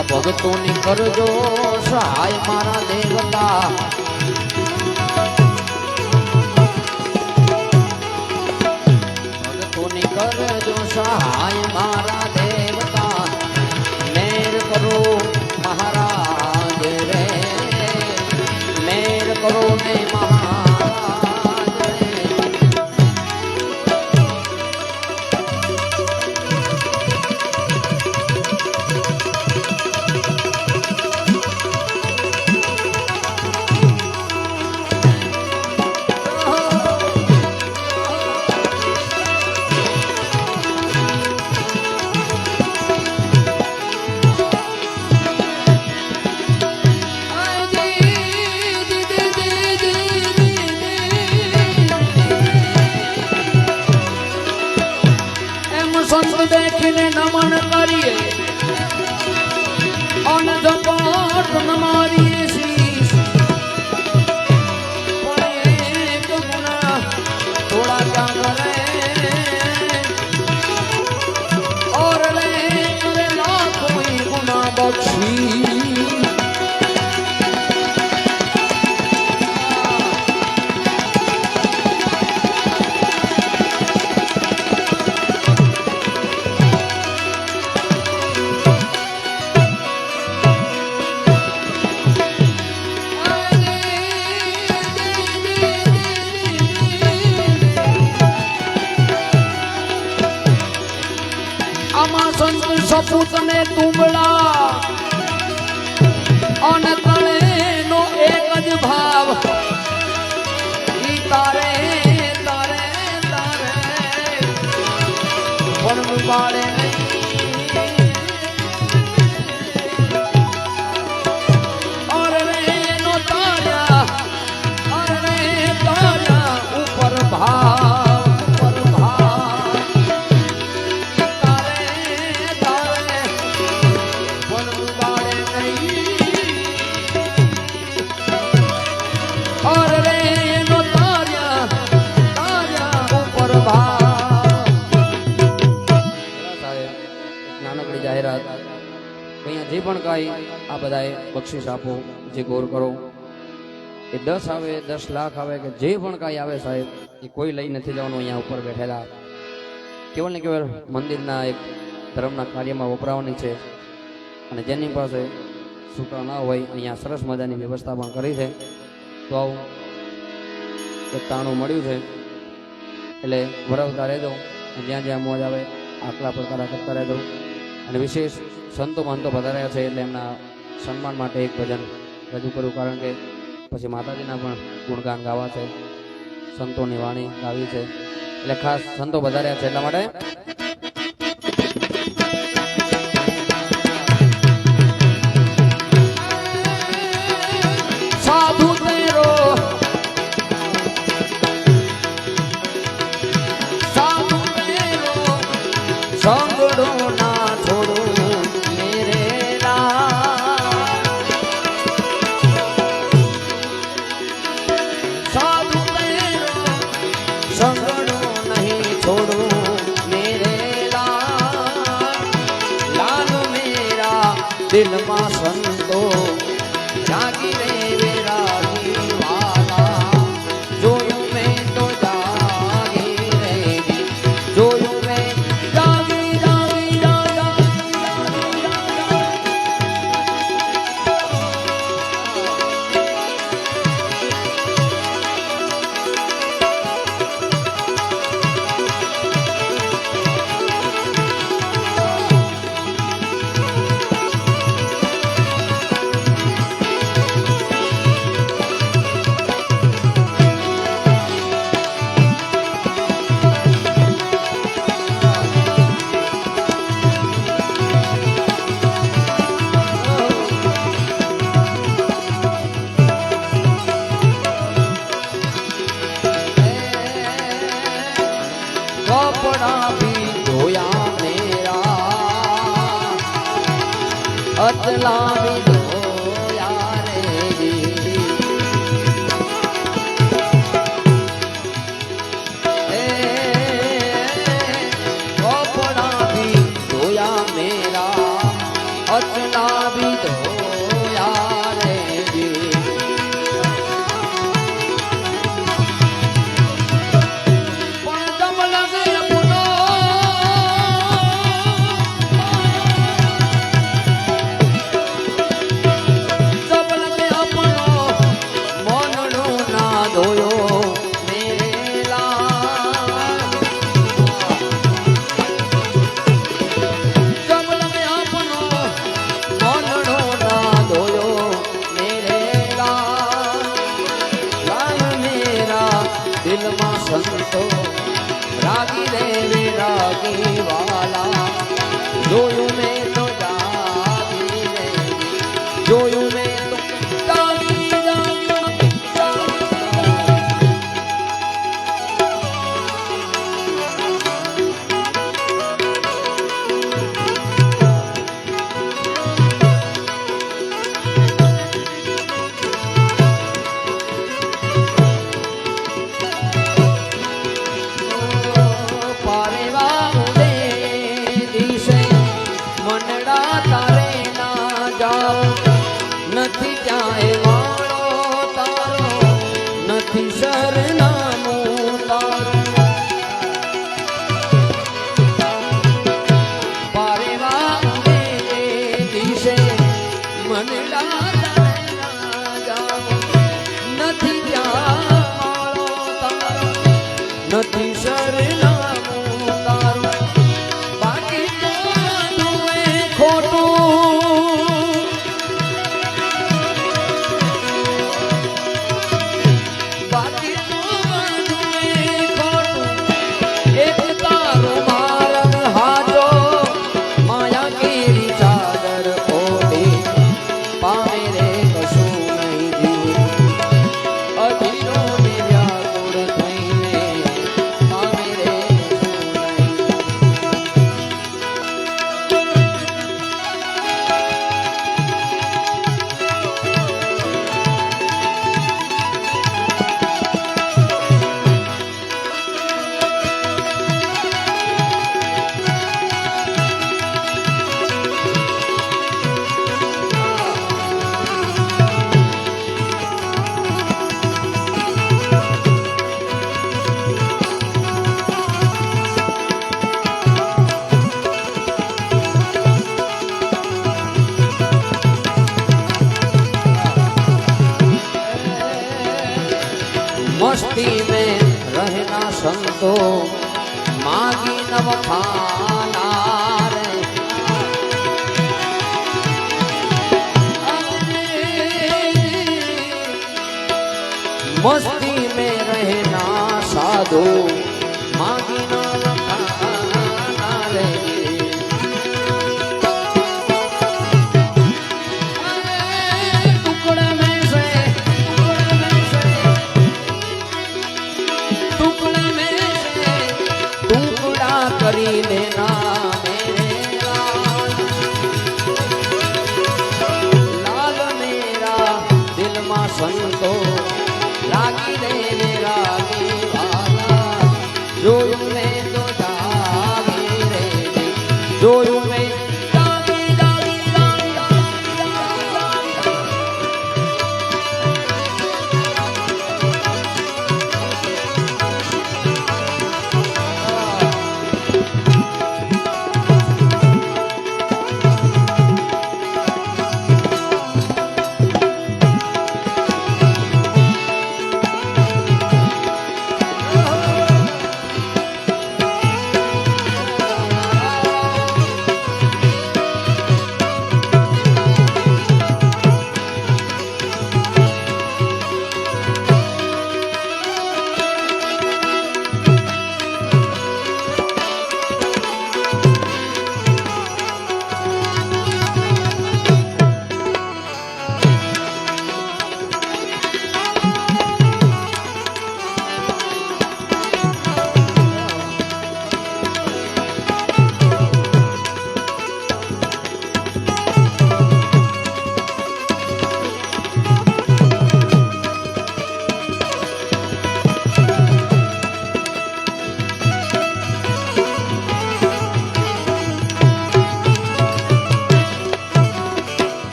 આ ભગતોની કરજો સહાય મારા દેવતા ભગતોની કરજો સહાય મારા દેવતા મેર કરો મહારાજ રે મેર કરો ને देखने नमन करिए अन जपाट नमारिए शीश एक गुना थोड़ा क्या करे और ले करे लाखों ही गुना बख्शी सपूत ने तुमड़ा अन तले नो एक ज भाव तारे तारे तारे पण बाड़े और रे नो तारा और रे तारा ऊपर भाव જે પણ કાંઈ આ બધાએ બક્ષિસ આપો જે ગોર કરો એ 10 આવે 10 લાખ આવે કે જે પણ કાંઈ આવે સાહેબ એ કોઈ લઈ નથી જવાનું અહીંયા ઉપર બેઠેલા કેવળ ને કેવળ મંદિરના એક ધર્મના કાર્યમાં વપરાવાની છે અને જેની પાસે છૂટા ના હોય અહીંયા સરસ મજાની વ્યવસ્થા પણ કરી છે તો આવું એક તાણું મળ્યું છે એટલે વરવતા રહેજો જ્યાં જ્યાં મોજ આવે આટલા પ્રકાર કરતા રહેજો અને વિશેષ સંતો મહંતો વધાર્યા છે એટલે એમના સન્માન માટે એક ભજન રજૂ કર્યું કારણ કે પછી માતાજીના પણ ગુણગાન ગાવા છે સંતોની વાણી ગાવી છે એટલે ખાસ સંતો વધાર્યા છે એટલા માટે સાધુ તેરો સંગડો ના છોડો संगड़ो नहीं छोड़ो मेरे लाल मेरा दिल मा संतो जागी रे विरागी वाला जोयूं मैं तो जागी रहेगी जोयूं मैं जागी जागी जागी कपड़ा भी धोया मेरा अतला भी धोया रे कपड़ा भी धोया मेरा અચલા બીજો યારે જી પણ તમ લગે અપનો તમ લગે અપનો મનનો ના ધોયો સંતો રાગી રે રાગી વાલા જોયું મેં તો જાગી રે જોયું મેં તો જાગી નથી ક્યાંય વાળો તારો નથી સરનામું તારું પારેવા ઉડે દિશે મનડા નથી ક્યાં વાળો તારો નથી સરનામું તારું બાકી તો ખોટું मस्ती में रहना संतो मागी नव खाना रे मस्ती में रहना साधु मागी नव खाना रे કરી લેના મેરે લાલ મેરા દિલમાં સંતો લાગી રે રાગી વાલા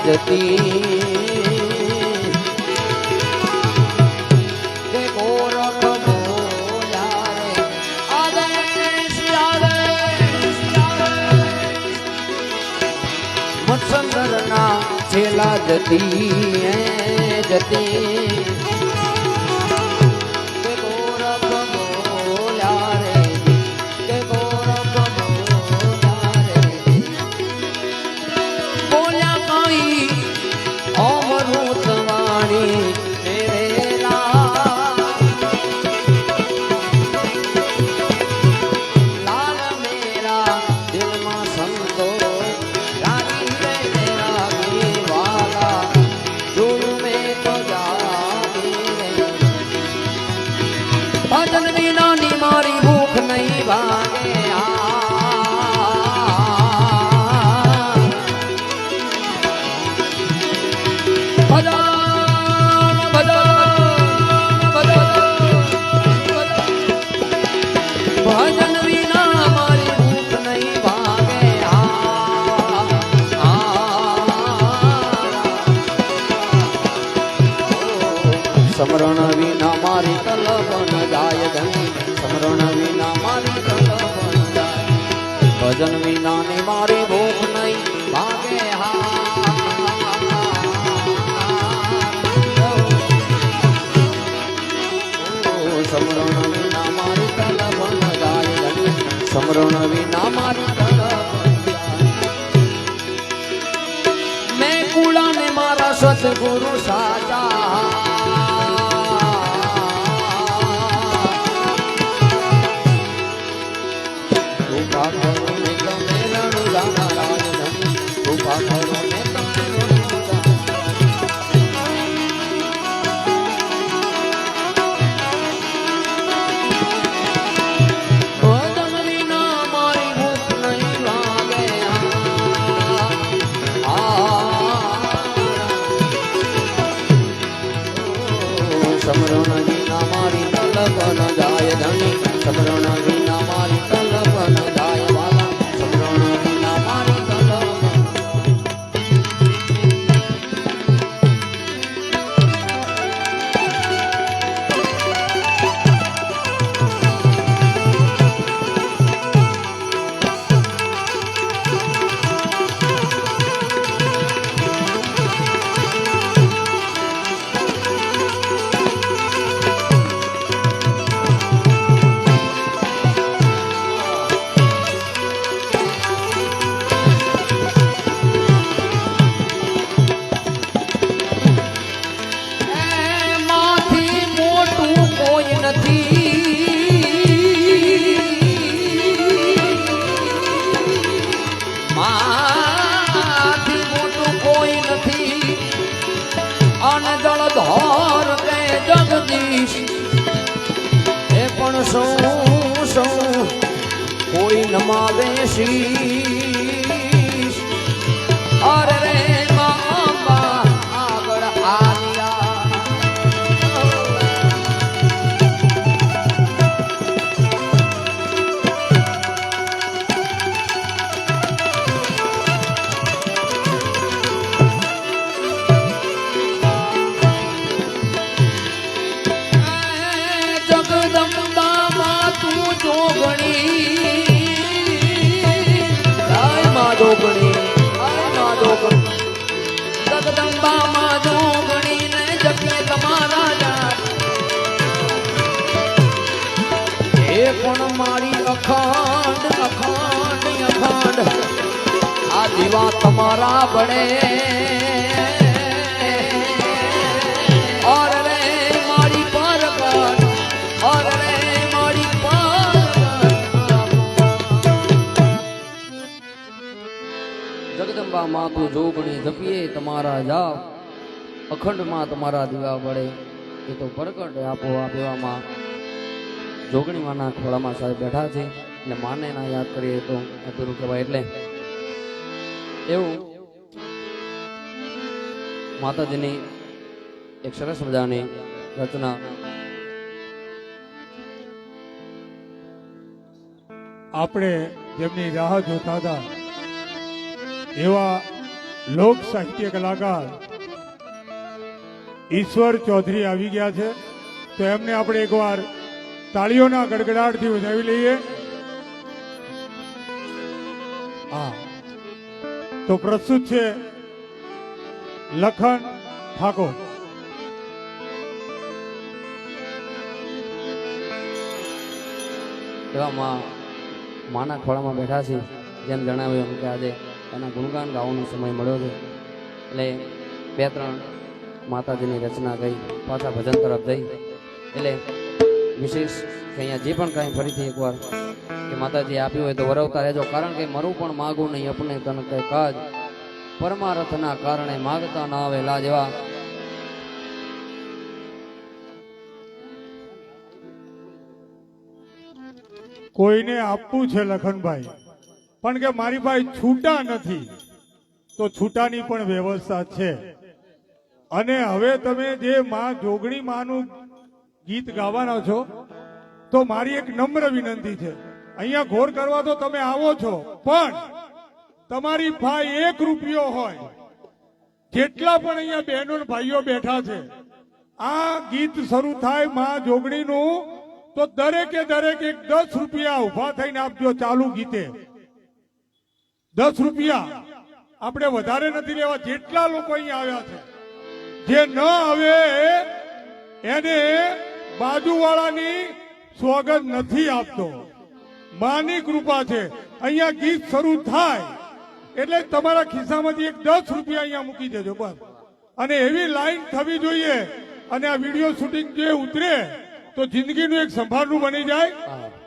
જતી કે ગોરખ બોલ્યા રે આદેશ યારે મત્સંદરના છેલા જતી જતી કે ગોરખ બોલ્યા રે કે ગોરખ બોલ્યા રે બોલ્યા કઈ અમૃત વાણી લાલ મેરા દિલમાં સંતો ભજન વિનાની મારી ભૂખ નહીં ભાગે ભજન વિના મારી ભૂખ નહીં ભાગે સમરણ વિના મારી તલબ ન જાય ધણી સમરણ વિના મારી તલબ ન જાય ભજન વિના ની મારી ભૂખ નહીં ભાગે સમરણ વિના મારી તલબ ન જાય ધણી સમરણ વિના મારી તલબ મેં કુળા ને મારા સદગુરુ સાચા સમરણ વિના મારી તલબ ન જાય ધણી સમરણ વિના મારી તલબ ન જાય વાલા સમરણ વિના મારી તલબ ધોર કે જગદીશ એ પણ સૌ કોઈ નમાવે શીશ અરે રે મામા આગળ આવ્યા જગદંબામાં જોગણી ને જપીએ તમારા જાત એ પણ મારી અખંડ અખંડ અખંડ આ દીવા તમારા બળે ઓર રે મારી પરગટ ઓર રે મારી જગદંબા માં તું જોગણી જપીએ તમારા જાપ અખંડ માં તમારા દીવા પડે એ તો પ્રગટ આપો આપ એવામાં જોગણી માના ખોળામાં સાહેબ બેઠા છે એટલે માને ના યાદ કરીએ તો અધૂરું કહેવાય એટલે એવું માતાજીની એક સરસ મજાની રચના આપણે જેમની રાહ જોતા હતા એવા લોક સાહિત્ય કલાકાર ઈશ્વર ચૌધરી આવી ગયા છે, તો એમને આપણે એકવાર તાળીઓના ગડગડાટથી વધાવી લઈએ. હા, તો પ્રસ્તુત છે લખન ઠાકોર. એવામાં માના ખોળામાં બેઠા છે. જેમ જણાવ્યું એમ કે આજે એના ગુણગાન ગાવાનો સમય મળ્યો છે, એટલે બે ત્રણ માતાજીની રચના ગઈ, પાછા ભજન તરફ જઈ. એટલે વિશેષ કે અહીંયા જે પણ કાંઈ ફરીથી એકવાર કે માતાજી આપ્યું હોય તો વરવતા રહેજો, કારણ કે મરું પણ માગું નહીં અપને તન કઈ કાજ, પરમારથના કારણે માગતા ના આવે લાજ. એવા કોઈને આપવું છે લખનભાઈ, પણ કે મારી પાસે છૂટા નથી, તો છૂટાની પણ વ્યવસ્થા છે. અને હવે તમે જે માં જોગણી માનું ગીત ગાવાના છો, તો મારી એક નમ્ર વિનંતી છે, અહીંયા ઘોર કરવા તો તમે આવો છો, પણ તમારી પાસે 1 રૂપિયો હોય, જેટલા પણ અહીંયા બહેનો ને ભાઈઓ બેઠા છે, આ ગીત શરૂ થાય માં જોગણીનું, તો દરેકે દરેક 10 રૂપિયા ઉભા થઈને આપજો. ચાલુ ગીતે 10 રૂપિયા, આપણે વધારે નથી લેવા. જેટલા લોકો અહીંયા આવ્યા છે, જે ન આવે એને બાજુવાળાની સ્વાગત નથી આપતો. માની કૃપા છે. અહીંયા ગીત શરૂ થાય એટલે તમારા ખિસ્સામાંથી 10 રૂપિયા અહીંયા મૂકી દેજો બસ. અને એવી લાઈન થવી જોઈએ, અને આ વિડીયો શૂટિંગ જે ઉતરે તો જિંદગીનું એક સંભાળનું બની જાય.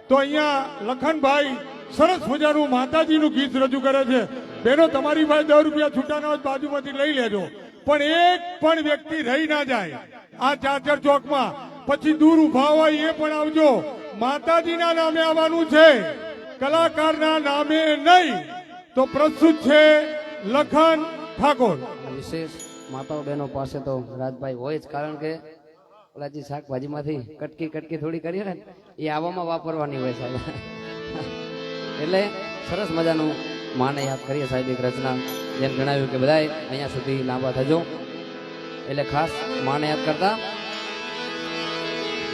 તો અહીંયા લખનભાઈ સરસ મજાનું માતાજીનું ગીત રજૂ કરે છે. બેનો, તમારી પાસે 10 રૂપિયા છૂટા ના હોય બાજુમાંથી લઈ લેજો, પણ એક પણ વ્યક્તિ રહી ના જાય આ ચાચર ચોકમાં. પછી દૂર ઉભા હોય એ પણ આવજો. માતાજીના નામે આવવાનું છે, કલાકારના નામે નહીં. તો પ્રસ્તુત છે લખન ઠાકોર. વિશેષ માતાઓ બહેનો પાસે તો રાજભાઈ હોય જ, કારણ કે ઓલાજી શાકભાજીમાંથી કટકી થોડી કરીએ ને, એ આવામાં વાપરવાની હોય સાહેબ. એટલે સરસ મજાનું માને યાદ કરીએ સાહેબ એક રચના. જેમ જણાવ્યું કે બધાએ અહીંયા સુધી લાંબા થજો, એટલે ખાસ માને યાદ કરતા.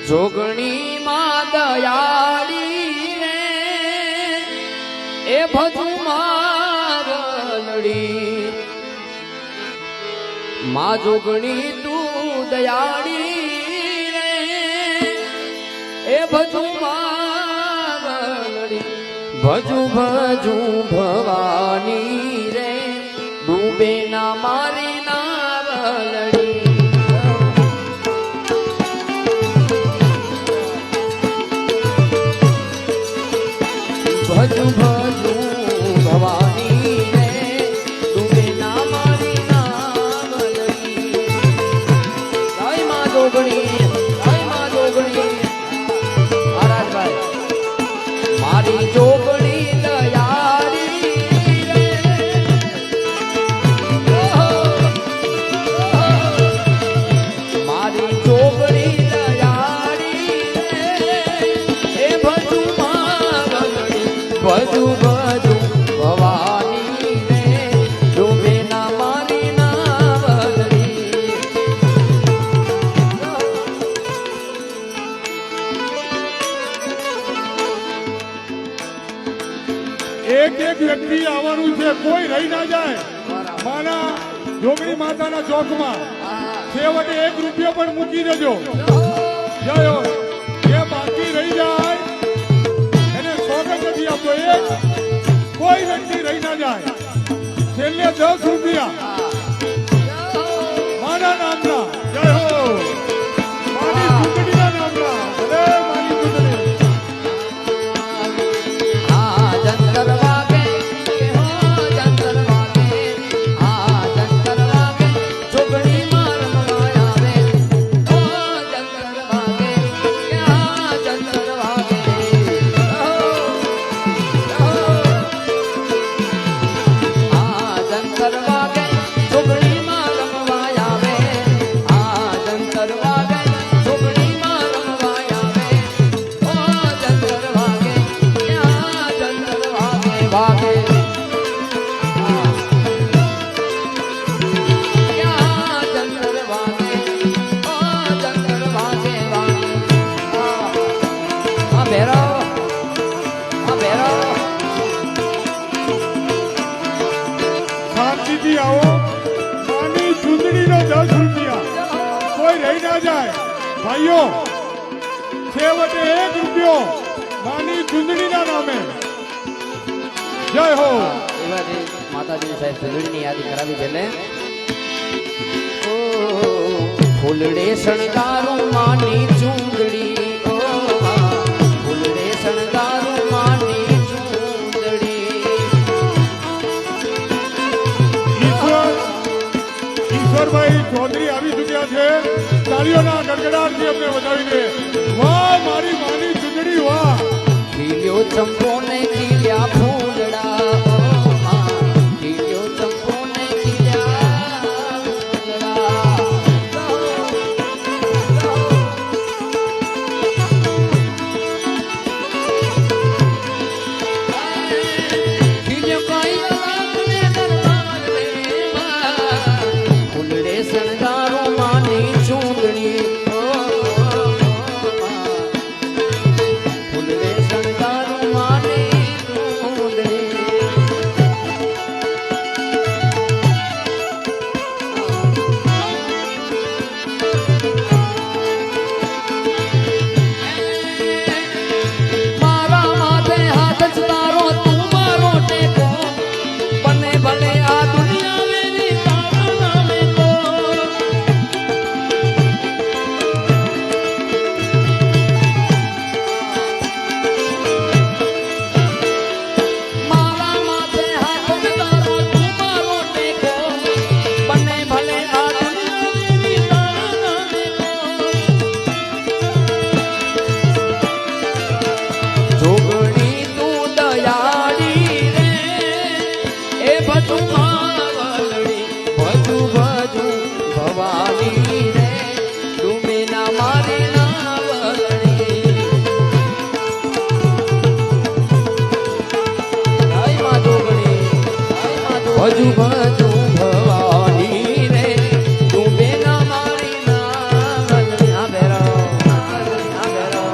જોગણી માં દયાળી રે એ ભજુ મારલડી, માં જોગણી તું દયાળી રે એ ભજુ મારલડી, ભજુ ભજુ ભવાની રે ડૂબે ના મારી નાવલડી. ભજુ ભજુ ભવાની રે ડૂબે ના મારી નાવલડી. જય માં જોગણી, જય માં જોગણી. મહારાજભાઈ, મારી જોગણી દયાળી રે, મારી જોગણી દયાળી રે એ ભજુ મારલડી, ભજુ ભજુ ભવાની રે ડૂબે ના મારી નાવલડી. એક એક વ્યક્તિ આવવાનું છે, કોઈ રહી ના જાય. માના જોગણી માતાના ચોકમાં છેવટે 1 રૂપિયો પણ મૂકી દેજો. જય હો. જે બાકી રહી જાય એને સ્વાગત નથી આપતો. કોઈ વ્યક્તિ રહી ના જાય. છેલ્લે 10 રૂપિયા માના નામના. જય હો. મારી ચૂંટણીના નામના. ભલે મારી ચૂંટણી. જંતર વાગે કે હો જંતર વાગે, આ જંતર વાગે જોગણી મારવા આવે. ઓ જંતર વાગે કે આ જંતર વાગે, આ જંતર વાગે જોગણી મારવા આવે. ભાઈઓ છેવટે 1 રૂપિયો માની ચૂંદડીના નામે. જય હો. એવા જે માતાજી સાહેબ ચૂંદડીની યાદી કરાવી છે એટલે ફૂલડે શણગારો માની ચૂંદડી, ફૂલડે શણગારો માની ચૂંદડી. ઈશ્વરભાઈ ચૌધરી આવી ચૂક્યા છે. તાળીઓના ગડગડાટથી અમને વધાવીને. વાહ મારી માની ચૂંદડી વાહ. ખીલ્યો ચંપો ને ખીલ્યા ફૂલડા, ખીલ્યો ચંપો ને ખીલ્યા ફૂલડા. ખીલ્યો કાયા ને દરબાર રેવા, ફૂલડે શણગારો માની ચૂંદડી, ફૂલડે શણગારો માની ચૂંદડી. મારા માથે હાથ જ તારો, તું મારો ટેકો, બને ભલે આ દુનિયા વેરી તારા નામે તો. મારા માથે હાથ જ તારો, તું મારો ટેકો, બને ભલે આ દુનિયા વેરી તારા નામે તો. જોગણી તું દયાળી રે, એ ભજુ માવલડી, ભજુ ભજુ ભવાની રે, ડૂબે ના મારે નાવલડી. જય મા જોગણી, ભજુ ભજુ ભવાની રે, ડૂબે ના મારી નાવલડી. આ બેરો, આ બેરો.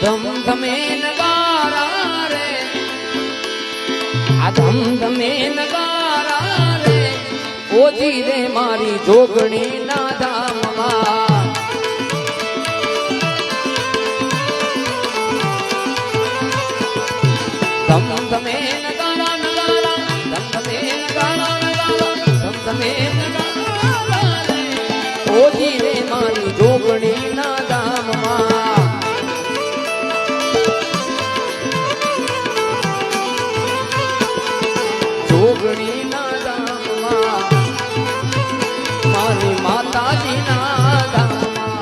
ધમધમે નગારા રે, આ ધમધમે નગારા રે, ઓજી રે મારી જોગણી ના ધામમાં. ધમધમે નગારા નગારા, ધમધમે નગારા નગારા, ધમધમે નગારા રે, ઓજી રે મારી જોગણી ના ધામમાં. જોગણી ના ધામમાં, મારી માતાજી ના ધામમાં.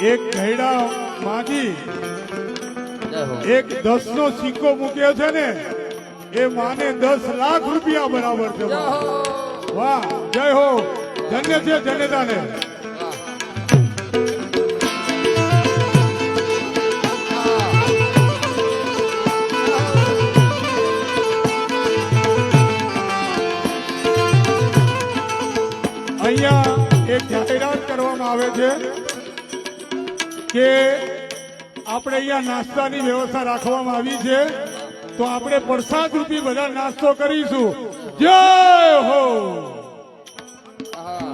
એક ઘેડા માંથી જય હો એક 10 નો સિક્કો મૂક્યો છે ને એ માને 10 લાખ રૂપિયા બરાબર છે. જય હો વાહ, જય હો, ધન્ય છે જનેતાને. અહીંયા એક જાહેરાત કરવામાં આવે છે કે આપણે અહીંયા નાસ્તાની વ્યવસ્થા રાખવામાં આવી છે, તો આપણે પ્રસાદ રૂપી બધા નાસ્તો કરીશું. જય હો. આહા.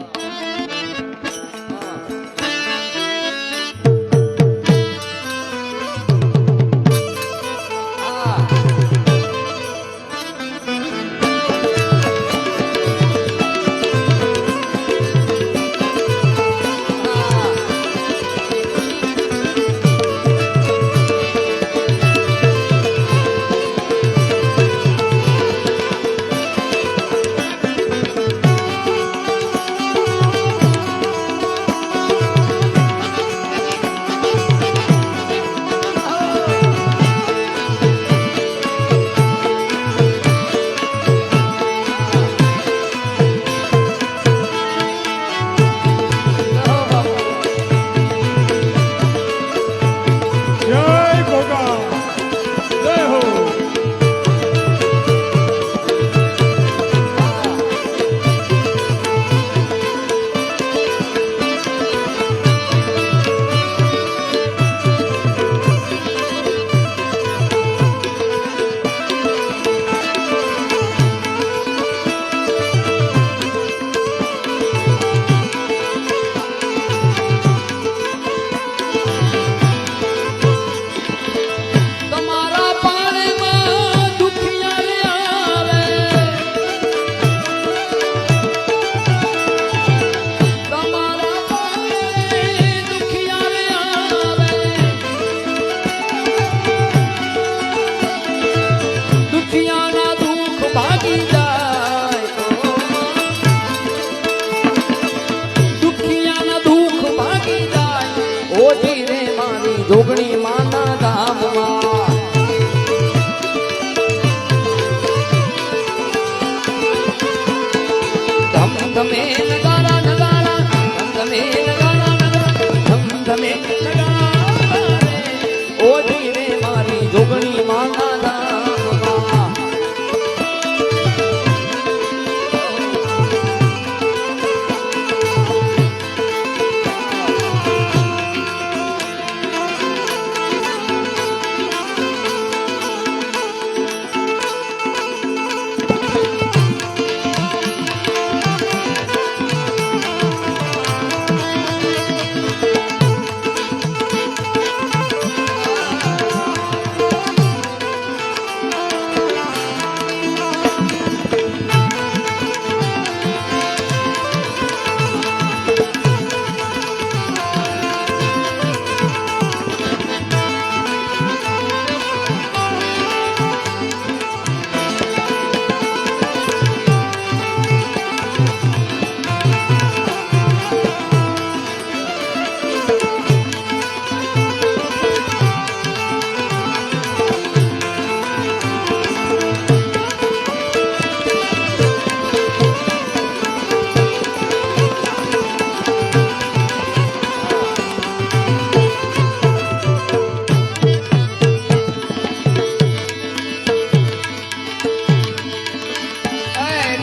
આહા. જય ગોગા. જય હો. તમારા પાળેમાં દુખિયા આવે, તમારા પાળે દુખિયા આવે, દુખિયાના દુઃખ ભાગી જાય, દુખિયાના દુઃખ ભાગી જાય, ઓજી રે મારી જોગણી માના ધામમાં. ધમ ધમે નગારા નગારા, ધમ ધમે નગારા નગારા, ધમ ધમે નગારા રે, ઓજી રે મારી જોગણી માના ધામમાં.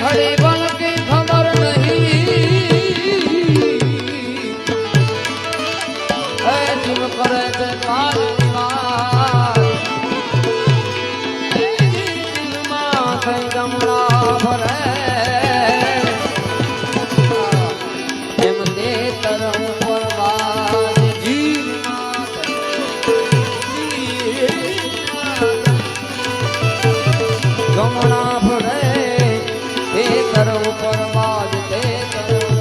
ઘડી પલ કી ખબર નહીં, જીવ કરે છે કાળની વાત, દિલમાં થઈ ગમણા ભરે, એમ તે તરફ બરબાદ જીવમાં ગમણા ભરે, તે તરફ બરબાદ, તે તરફ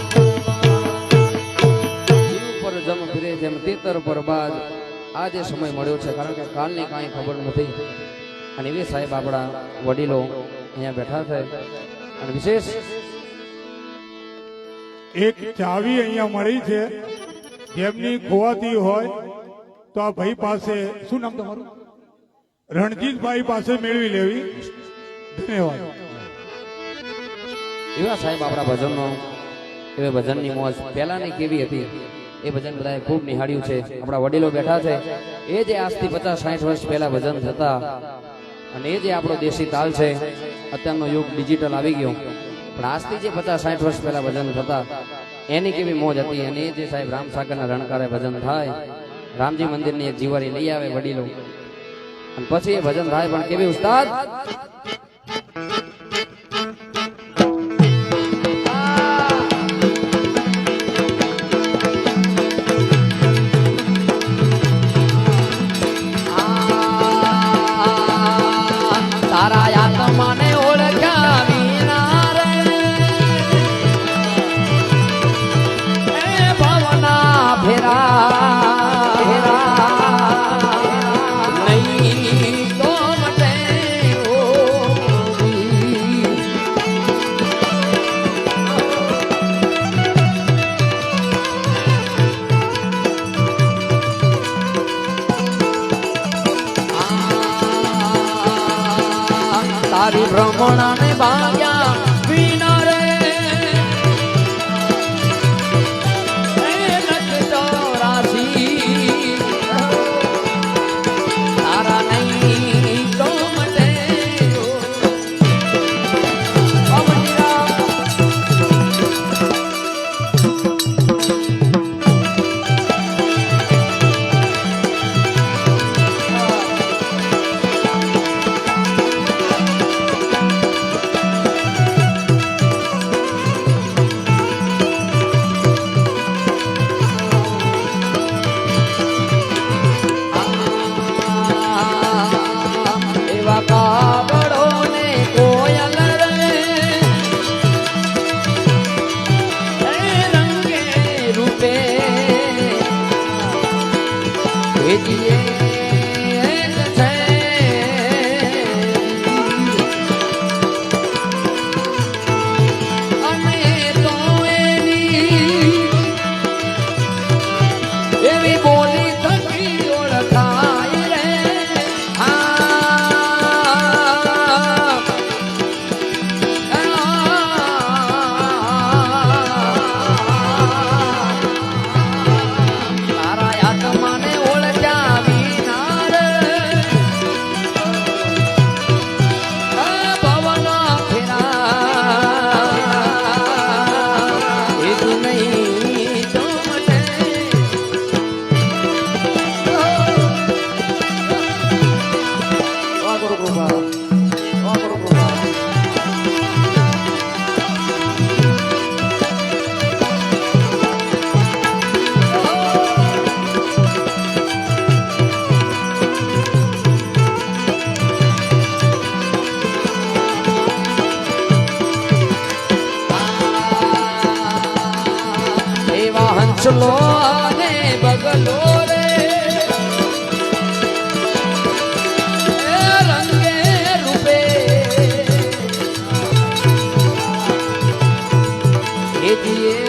જીવ પર જમ ફિરે જેમ તેતર બરબાદ. આ જે સમય મળ્યો છે, કારણ કે કાલની કાંઈ ખબર નથી, અને એવી સાહેબ આપણા વડીલો અહીંયા બેઠા છે, અને વિશેષ એક ચાવી અહીંયા મળી છે જેમની ખોવાતી હોય તો આ ભાઈ પાસે, શું નામ તમારું? રણજીતભાઈ પાસે મેળવી લેવી. ધન્યવાદ. એવા સાહેબ આપણા ભજનનો, એવા ભજનની મોજ પહેલાની કેવી હતી એ ભજન બધાએ ખૂબ નિહાળ્યું છે. આપણા વડીલો બેઠા છે, એ જે આજથી 50-60 વર્ષ પહેલા ભજન થતા, અને એ જે આપણો દેશી તાલ છે. અત્યારનો યુગ ડિજિટલ આવી ગયો, પણ આજથી જે 50-60 વર્ષ પહેલા ભજન થતા એની કેવી મોજ હતી. અને એ જે સાહેબ રામસાગરના રણકારે ભજન થાય, રામજી મંદિરની એક જીવારી લઈ આવે વડીલો, અને પછી એ ભજન થાય પણ કેવી ઉસ્તાદ. તારા આત્માને ઓળખ્યા વિના રે એ ભવના ફેરા નહીં તો મટે તારી ભ્રમણાને ભાગ્યા વિના રે તારા નહીં તો મટે હંસલો અને બગલો રે રંગે રૂપે એ દિએ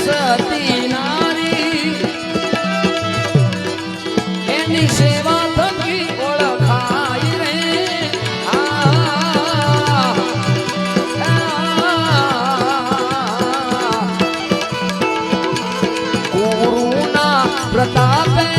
સતી નારી એની સેવા થકી ઓળખાય રે ગુરુના પ્રતાપે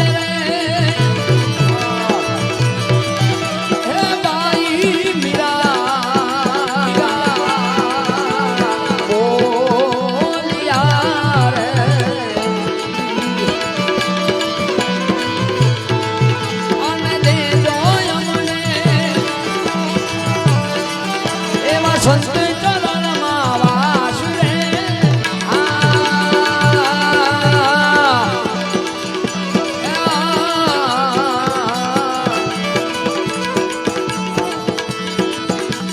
સંત ચરણમાં વાસ રે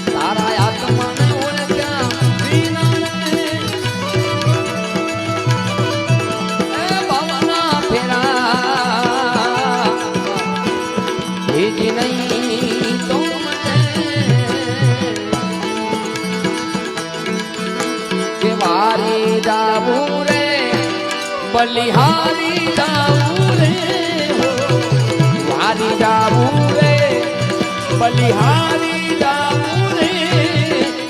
તારા આત્માને ઓળખ્યા વિના રે એ ભવના ફેરા ભેજી નહીં તો વારી જાવું રે બલિહારી જાવું રે વારી જાવું રે બલિહારી જાવું રે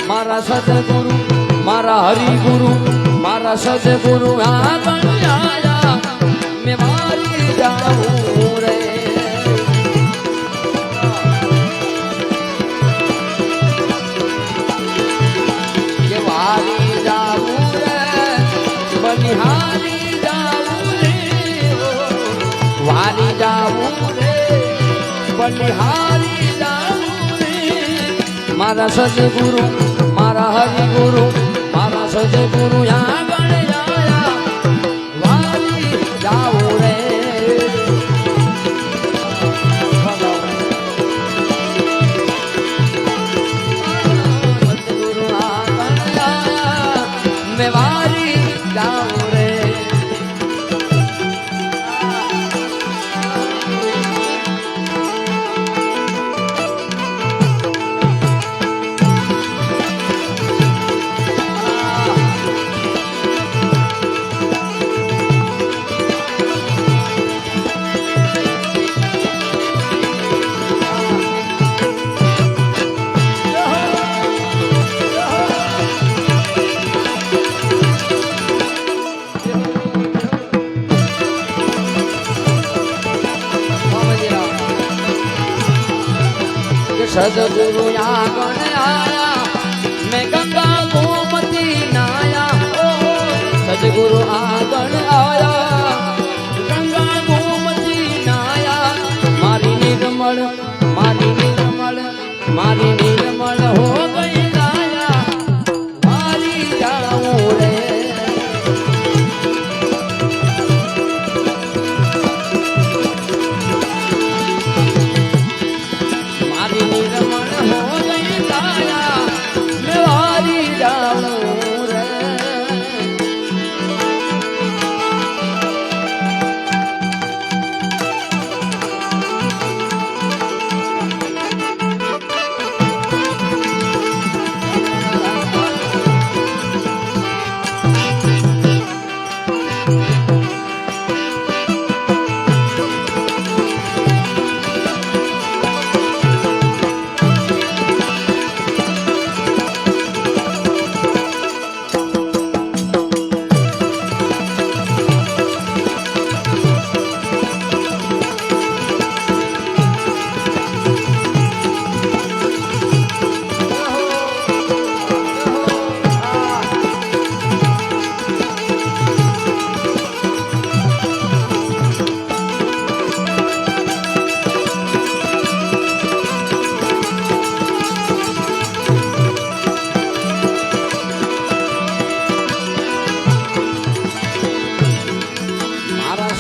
મારા સદગુરુ મારા હરિગુરુ મારા સદગુરુ આગળ આયા મેં વારી જાવું રે વારી જાવું રે બલિહારી જાવું રે વારી જાવું રે બલિહારી જાવું રે મારા સદગુરુ મારા હરિગુરુ મારા સદગુરુ આગળ આયા વારી જાવું રે સદગુરુ આગળ આયા મેં વારી જાવું રે સદગુરુ આગળ આયા મેં ગંગા ગોમતી નાયા સદગુરુ આગળ આયા ગંગા ગોમતી નાયા મારી નિર્મળ મારી નિર્મળ મારી નિર્મળ હો ગઈ નાયા મારી જાઉં રે મારી નિર્મળ હો ગઈ કાયા મેં વારી જાઉં રે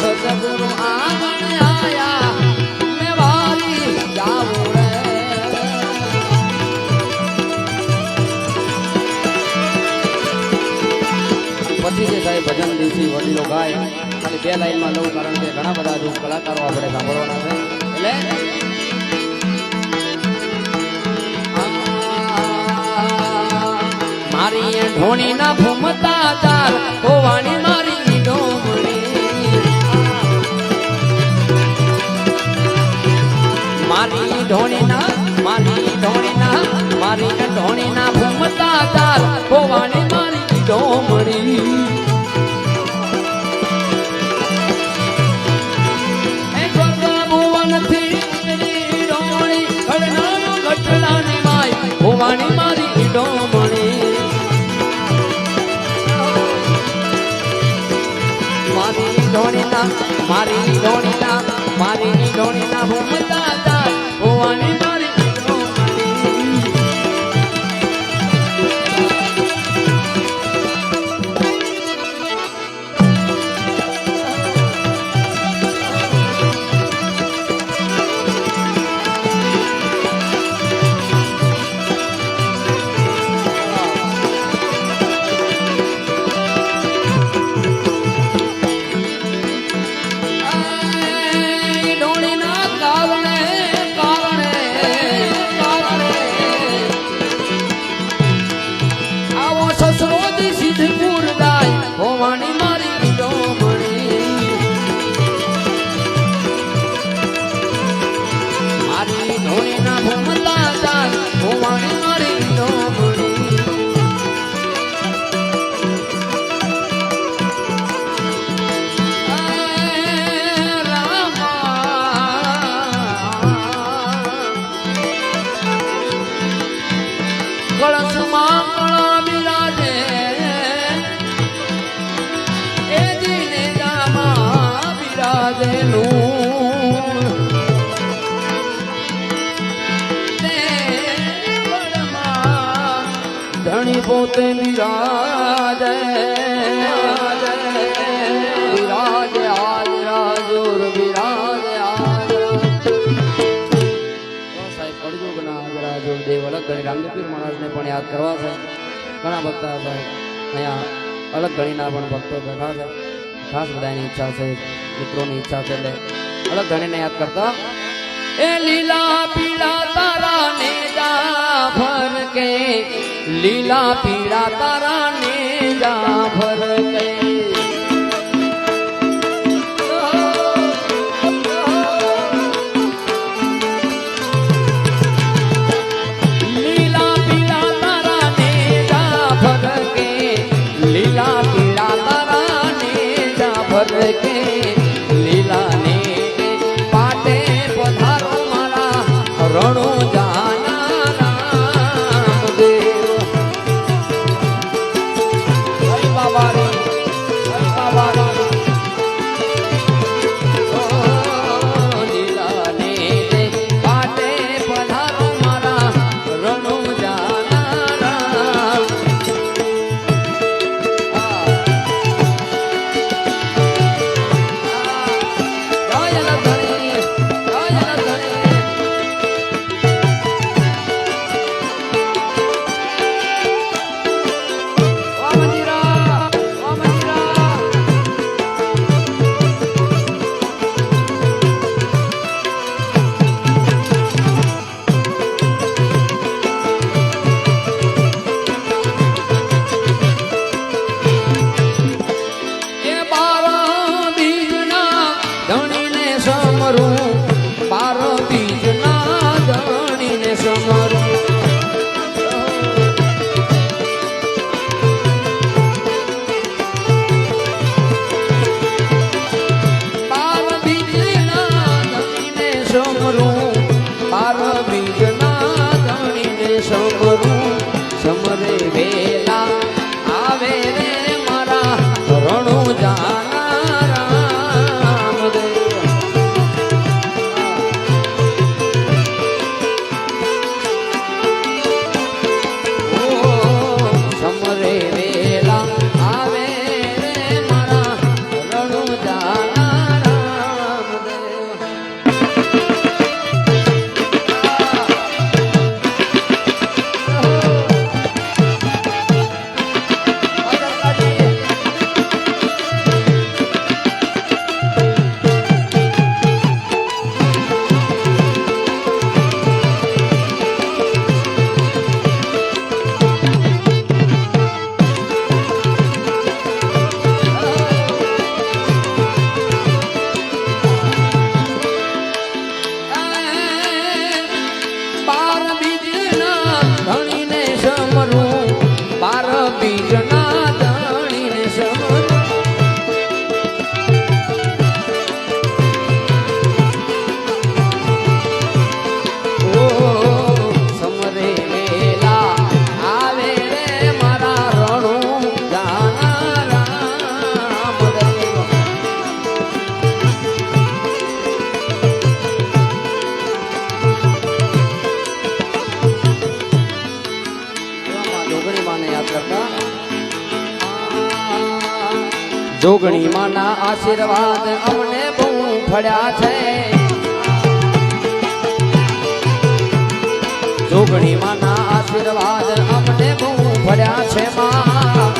સદગુરુ આગળ આયા મેં વારી જાવું રે પછી જે સાહેબ ભજન દિવસી વડીલો ગાય ખાલી બે લાઈનમાં લઉં કારણ કે ઘણા બધા હજુ કલાકારો આપણે સાંભળવાના છે એટલે મારી ઢોણી ના ભૂમતા ચાર હોવાની મારી ડોમણી એ સ્વર્ગ ભુવનથી ઉતરી ડોમણી ઘડનાનો ઘટડાની માય ભુવાની મારી ડોમણી મારી ડોણીના મારી ડોણીના ભૂમતા તાર ભુવાની મારી ડોમણી ડોણીના કારણે આવો સસરો દી સિદ્ધપુર દાય ભવાની મારી ડોમણી મારી ડોણીના ભૂમતા દાય ભવાની મારી ડોમણી કળશમાં કળા બિરાજે એ દિને દામા બિરાજેલું તે કળમાં ધણી પોતે બિરાજે બિરાજે આજ રાજુર બિરાજે આજ સાહેબ કળયુગના આજરાજો દેવ અલગ ઘડી રામદેવપીર મહારાજને પણ યાદ કરવા છે ઘણા ભક્તો છે અહીંયા અલગ ઘડીના પણ ભક્તો બેઠા છે ખાસ બધાની ઈચ્છા છે મિત્રોની ઈચ્છા છે એટલે અલગ ઘડીને યાદ કરતા એ લીલા પીળા તારા ને જાફર કે લીલા પીળા તારા ને જાફર કે કે લીલા ને પાટે પધારો મારા રણો જાના રામદેવ હરિ બાબા રે હરિ બાબા રે લીલા ને પાટે પધારો મારા રણો જાના રામ જોગણી માના આશીર્વાદ અમને બહુ ફળ્યા છે જોગણી માના આશીર્વાદ અમને બહુ ફળ્યા છે માં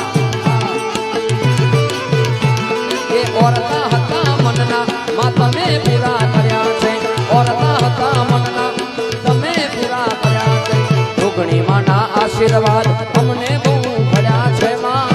એ ઓરતા હતા મનના માં તમે પૂરા કર્યા છે ઓરતા હતા મનના તમે પૂરા કર્યા છે જોગણી માના આશીર્વાદ અમને બહુ ફળ્યા છે માં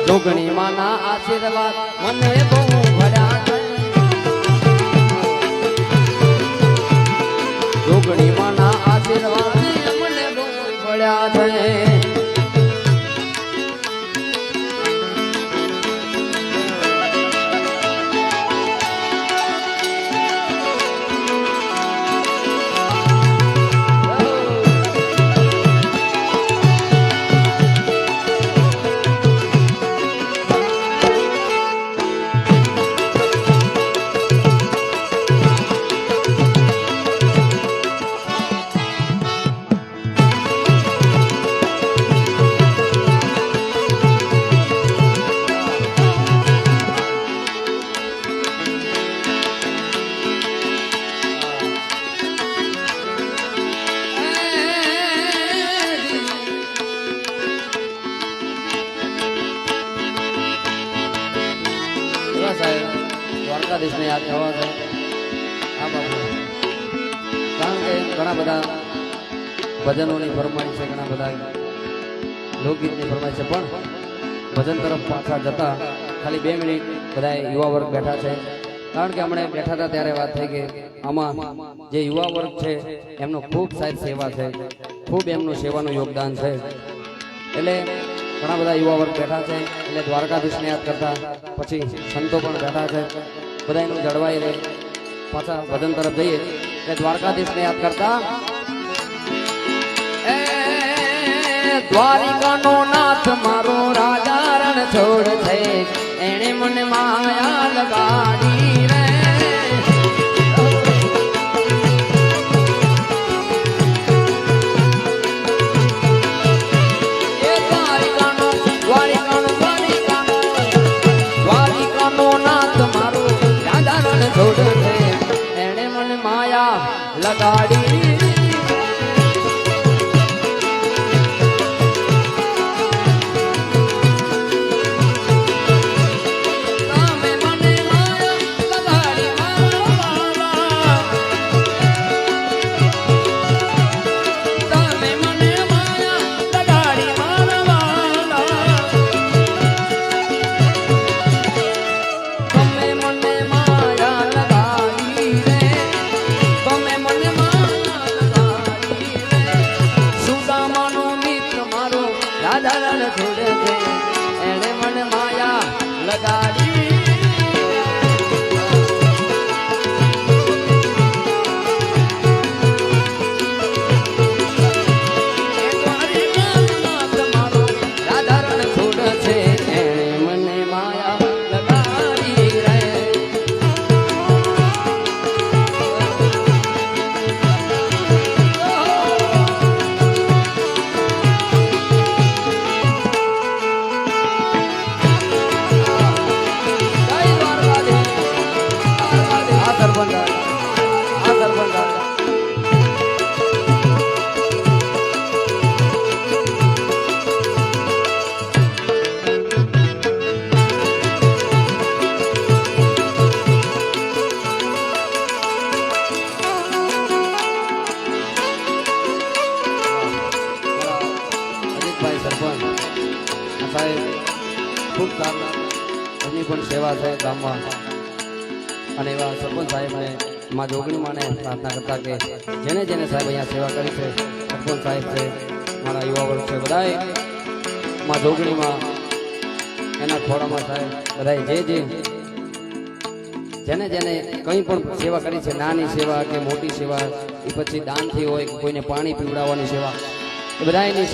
જોગણી માના આશીર્વાદ મને બહુ ભર્યા છે જોગણી માના આશીર્વાદ મને બહુ ભર્યા છે દ્વારકાધીશને યાદ થવા છે આ બાબુ કારણ કે ઘણા બધા ભજનોની ફરમાઈશ છે ઘણા બધા લોકગીતની ફરમાઈશ છે પણ ભજન તરફ પાછા જતા ખાલી 2 મિનિટ બધા યુવા વર્ગ બેઠા છે કારણ કે હમણાં બેઠા હતા ત્યારે વાત થઈ કે આમાં જે યુવા વર્ગ છે એમનો ખૂબ સારી સેવા છે ખૂબ એમનું સેવાનું યોગદાન છે એટલે ઘણા બધા યુવા વર્ગ બેઠા છે એટલે દ્વારકાધીશને યાદ કરતા પછી સંતો પણ બેઠા છે બધા એનું જળવાઈ રહે પાછા ભજન તરફ જઈએ એટલે દ્વારકાધીશને યાદ કરતા દ્વારિકાનો નાથ મારો રાજા રણ છોડ છે એણે મને માયા લગાડી રે છોડ છે એણે મને માયા લગાડી તમે મને માયા સાહેબ ખૂબ સારા એમની પણ સેવા છે ગામમાં અને એવા સરપંચ સાહેબને માં જોગણી માને પ્રાર્થના કરતા કે જેને જેને સાહેબ અહીંયા સેવા કરી છે સરપંચ સાહેબ છે મારા યુવા વર્ગ છે બધાએ માં જોગણીમાં એના ખોળામાં સાહેબ બધાએ જેને જેને કંઈ પણ સેવા કરી છે નાની સેવા કે મોટી સેવા એ પછી દાનથી હોય કે કોઈને પાણી પીવડાવવાની સેવા એ બધાની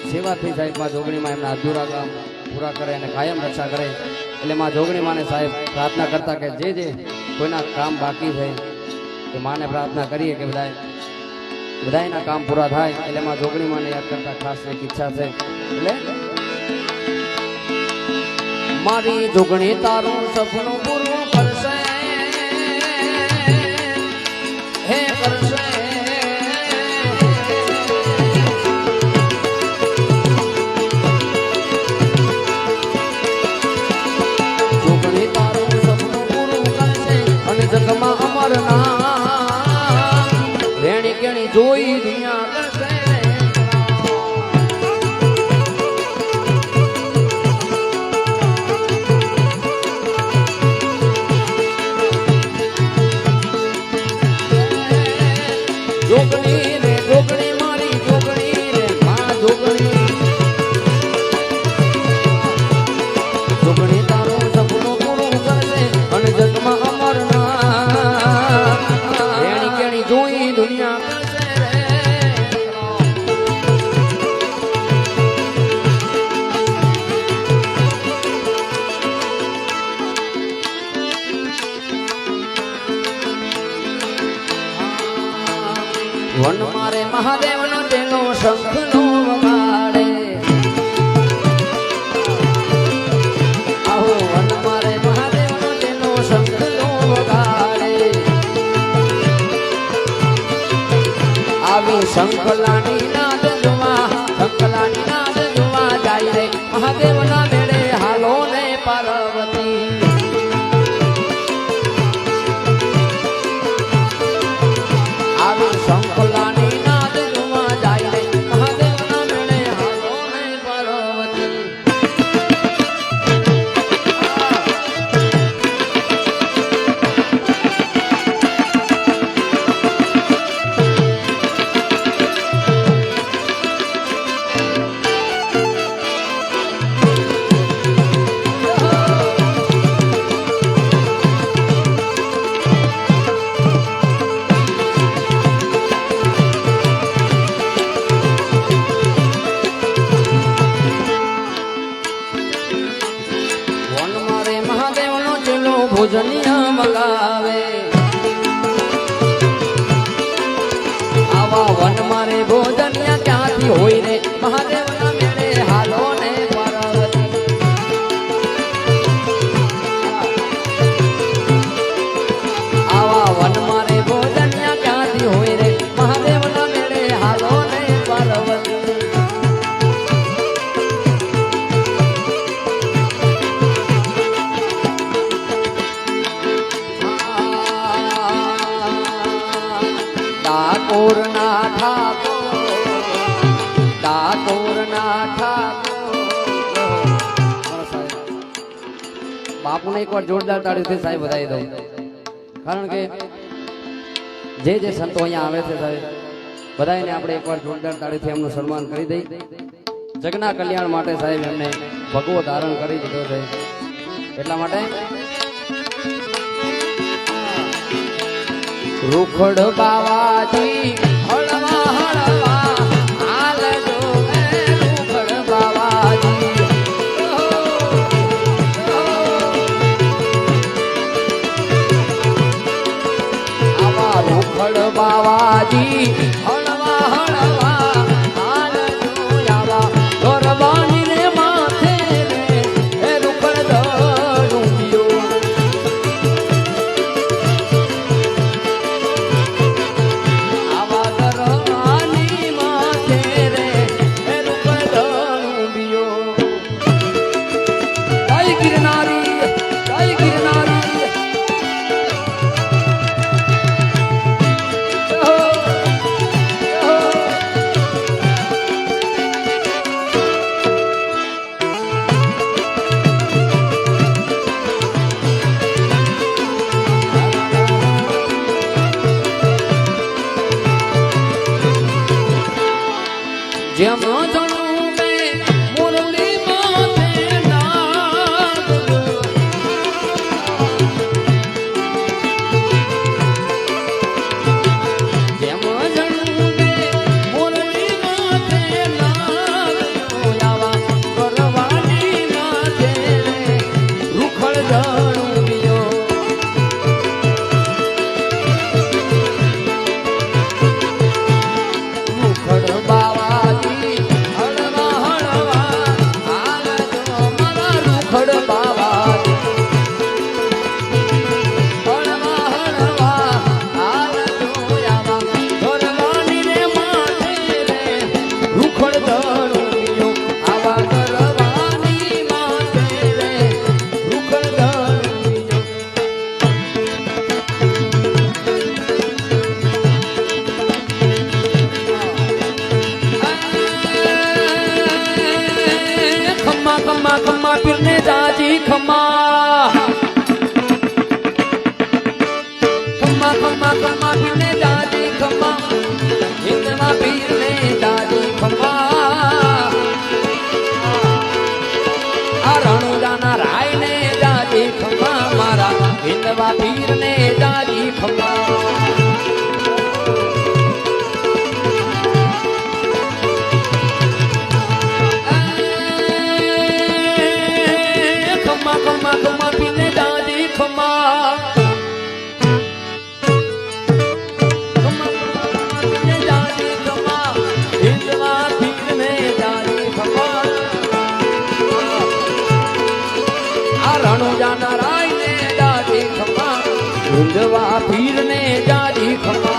સેવાથી સાહેબ માં જોગણીમાં એમના અધૂરા કામ પૂરા કરે અને કાયમ રક્ષા કરે એટલે માં જોગણી માને સાહેબ પ્રાર્થના કરતા કે જે કોઈના કામ બાકી છે એ માને પ્રાર્થના કરીએ કે બધાના કામ પૂરા થાય એટલે માં જોગણી માને યાદ કરતા ખાસ એક ઈચ્છા છે એટલે મારી જોગણી તારું સપનું પૂરું કરશે હે કરશે જોગણી તારું સપનું પૂરું કરશે અને જગમાં અમર નામ રેણી કેણી જોઈ દુનિયા કરશે જોગણી રે જોગણી મારી જોગણી રે માં જોગણી જોગણી તારું સપનું પૂરું કરશે અને જગમાં અમર નામ રેણી કેણી જોઈ દુનિયા કરશે વન મારે મહાદેવ નો તેનો શંખ નો વગાડે આહો વન મારે મહાદેવ નો તેનો શંખ નો વગાડે આવી શંખલાની નાદ જોવા જાય રે મહાદેવ ના મેળે હાલો ને પાર્વતી શંખલાની નાદ જોવા જાય રે મહાદેવના મેળે હાલો ને પાર્વતી ભોજનિયા મગાવે આવા વન મારે ભોજનિયા ક્યાંથી હોય રે મહાદેવના મેળે હાલો ને પાર્વતી આવા વન મારે ભોજનિયા ક્યાંથી હોય રે મહાદેવના મેળે હાલો ને પાર્વતી ડાકોર ના ઠાકોર બાપુને એકવાર જોરદાર તાળીથી સાહેબ વધાવી દઉં કારણ કે જે સંતો અહીંયા આવે છે સાહેબ બધાને આપણે એકવાર જોરદાર તાળીથી એમનું સન્માન કરી દઈ જગના કલ્યાણ માટે સાહેબ એમને ભગવો ધારણ કરી દીધો છે એટલા માટે રૂખડ બાવાજી હળવા હળવા હાલજો રૂખડ બાવાજી આવા રૂખડ બાવાજી હળવા હળવા હાલજો આવા ગરબાની રે માથે રે રૂખડ ડુંગીઓ આવા જેમ જણું બે મુરલી માથે નાગ જેમ જણું બે મુરલી માથે નાગ આવા કરવાની માથે રૂખડ જણું બીજો રૂખડ બાવાજી હળવા હળવા હાલજો મારા રૂખડ બાવાજી હળવા હળવા હાલજો આવા કરવાની રે માથે રે રૂખડ દળું આવા કરવાની માથે રે રૂખડ દળું खम्मा खम्मा खम्मा फिरने जाजी खम्मा खम्मा खम्मा खम्मा फिरने जाजी खम्मा हिंदवा फिरने जाजी खम्मा आ रणु जाना राय ने जाजी खम्मा मारा हिंदवा फिरने जाजी खम्मा खम्मा खम्मा खम्मा पीने दादी खम्मा खम्मा खम्मा पीने दादी खम्मा हिंदवा पीने दादी खम्मा आ रणु जाना राय ने दादी खम्मा हिंदवा पीने दादी खम्मा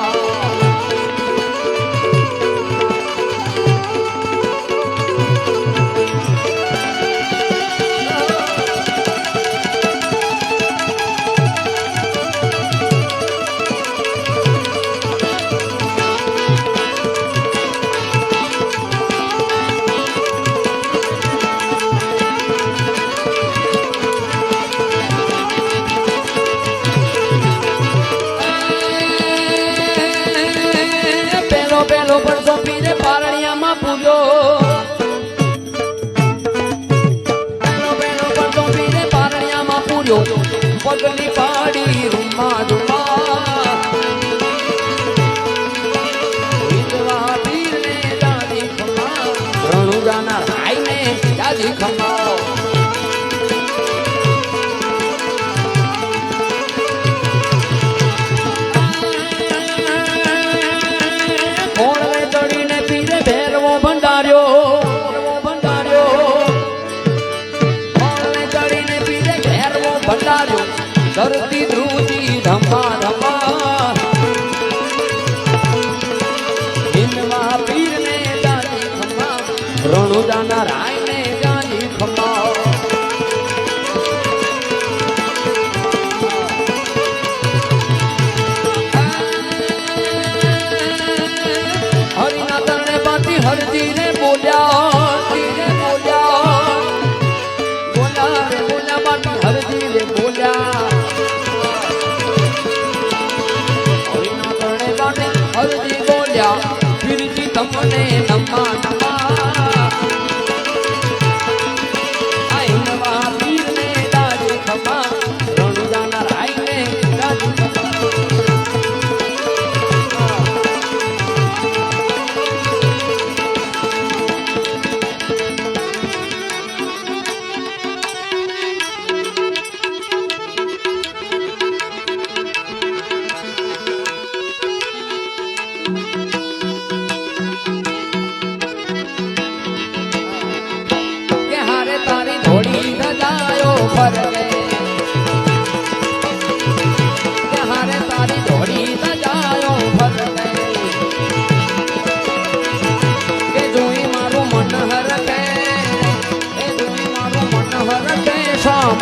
પેલો પરસો પીરે પારણિયામાં પૂજો પેલો પરસો પીરે પારણિયામાં પૂજો પગલી પાડી રૂમા રૂમા વિધવા પીરને દાદી ખમા રણુ જાના રાયને દાદી ખમા ધરતી ધ્રુજી ધમા ધમા હિંદવા પીરને દાદી ખમા રણુ જાના રાયને દાદી ખમા હરિના તરણે બાતી હરજી ને બોલ્યા બોલ્યા રે બોલ્યા બાતી હરજી રે બોલ્યા હરજી બોલ્યા ફિરજી તમને નમા નમા આઈનવા પીરને દાદી ખમા રણુ જાના રાયને દાદી ખમા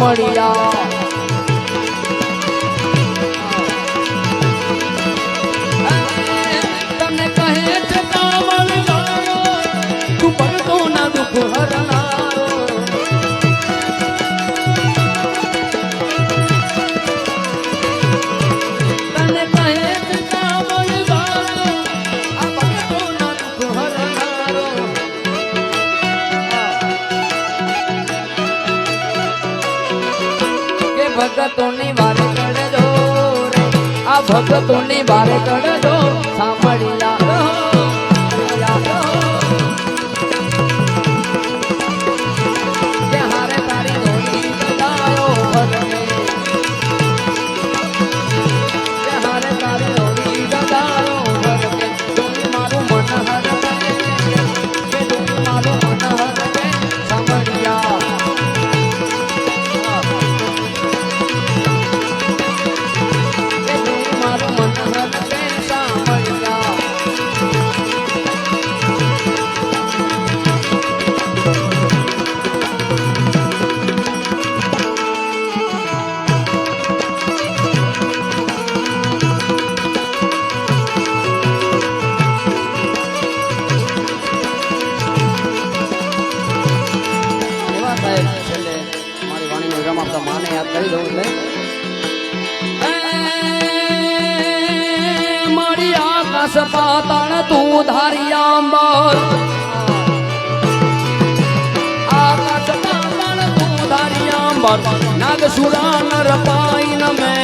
મળ્યા તને કહે છે કાવળ તું પડતો ના દુઃખ હરનારો તને કહે છે કાવળ આ પડતો ના દુઃખ હરનારો ભક્તોની વારે કરજો રે આ ભક્તોની વારે કરજો સાંભળ્યા કે હારે તારી ધોની બધાયો ભરમે કે હારે તારી ધોની બધાયો ભરમે ધોની મારું મન હરમે કે ધોની મારું મન હરમે સાંભળ્યા માને યાદ કરી દઉં એટલે મારી આકાશ પાતાળ તું ધારી આંબર આકાશ પાતાળ તું ધારી આંબર નાગસુરા નર પાઈ નમે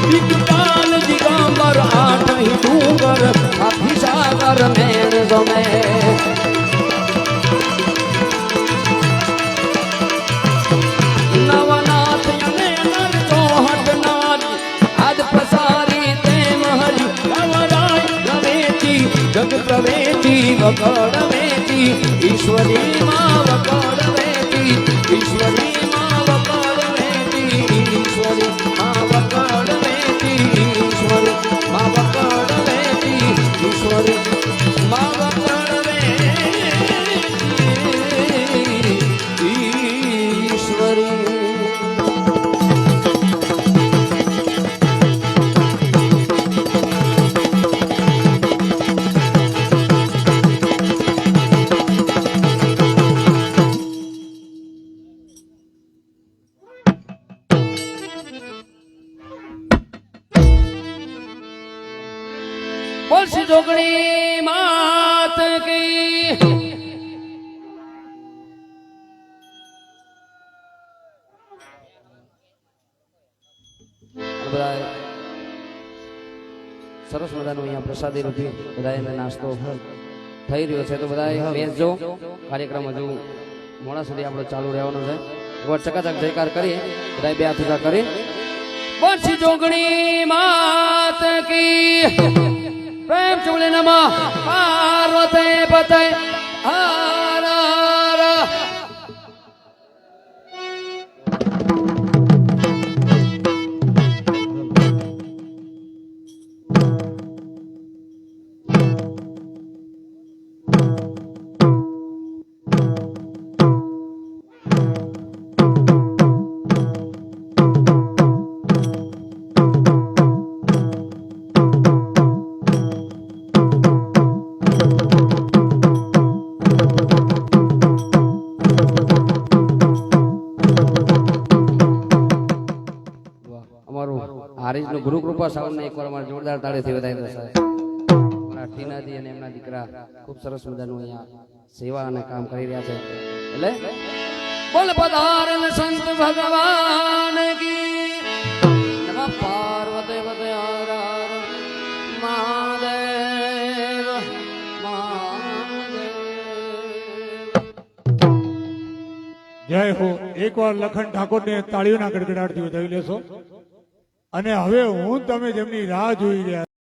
દિગપાલ દિગંબર આઠ ડુંગર હાથી સાગર મેણ ગમે જગ પ્રવેતી વકડ વેતી ઈશ્વરી માં વકડ વેતી ઈશ્વરી માં વકડ વેતી ઈશ્વરી માં વકડ વેતી ઈશ્વરી માં વકડ વેતી ઈશ્વરી માં વકડ વેતી ઈશ્વરી બોલસી જોગણી માત કી બધા સરસ મજાનું અહીંયા પ્રસાદી રૂપી બધા નાસ્તો થઈ રહ્યો છે તો બધા બેસજો કાર્યક્રમ હજુ મોડા સુધી આપણો ચાલુ રહેવાનો છે એકવાર ચકાચક જયકાર કરીએ બધા બે હાથ ઊંચા કરી બોલસી જોગણી માત કી પ્રેમ ચુમલે નમઃ પાર્વતે પતે હર હર હારીજનું ગુરુ કૃપા સાવનને એકવાર અમારે જોરદાર તાળીથી વધાવી દો સાહેબ મારા ટીનાજી અને એમના દીકરા ખૂબ સરસ મજાનું અહીંયા સેવા અને કામ કરી રહ્યા છે એટલે બોલ પધારેલ સંત ભગવાન કી નમઃ પાર્વતે પતે હર હર મહાદેવ મહાદેવ જય હો એકવાર લખન ઠાકોરને તાળીઓના ગડગડાટથી વધાવી લેશો અને હવે હું તમે જેમની રાહ જોઈ રહ્યા